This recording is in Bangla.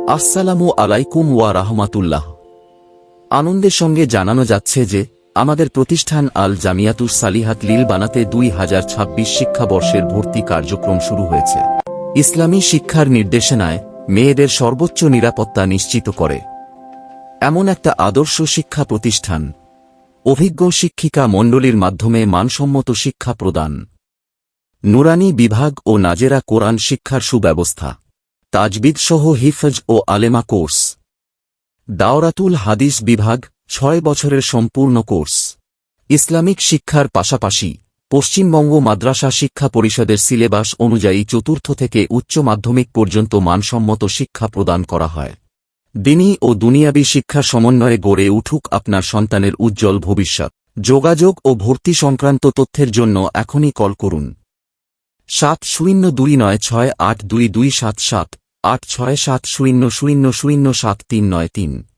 আসসালামু আলাইকুম ওয়া রাহমাতুল্লাহ। আনন্দের সঙ্গে জানানো যাচ্ছে যে আমাদের প্রতিষ্ঠান আল জামিয়াতুস সালিহাত লিল বানাতে 2026 শিক্ষাবর্ষের ভর্তি কার্যক্রম শুরু হয়েছে। ইসলামী শিক্ষার নির্দেশনায় মেয়েদের সর্বোচ্চ নিরাপত্তা নিশ্চিত করে এমন একটা আদর্শ শিক্ষা প্রতিষ্ঠান, অভিজ্ঞ শিক্ষিকা মণ্ডলীর মাধ্যমে মানসম্মত শিক্ষা প্রদান, নুরানি বিভাগ ও নাজেরা কোরআন শিক্ষার সুব্যবস্থা, তাজবিদ সহ হিফজ ও আলেমা কোর্স, দাওরাতুল হাদিস বিভাগ 6 বছরের সম্পূর্ণ কোর্স। ইসলামিক শিক্ষার পাশাপাশি পশ্চিমবঙ্গ মাদ্রাসা শিক্ষা পরিষদের সিলেবাস অনুযায়ী চতুর্থ থেকে উচ্চ মাধ্যমিক পর্যন্ত মানসম্মত শিক্ষা প্রদান করা হয়। দ্বীনি ও দুনিয়াবী শিক্ষার সমন্বয়ে গড়ে উঠুক আপনার সন্তানের উজ্জ্বল ভবিষ্যৎ। যোগাযোগ ও ভর্তি সংক্রান্ত তথ্যের জন্য এখনই কল করুন 7029682277, 867000073993।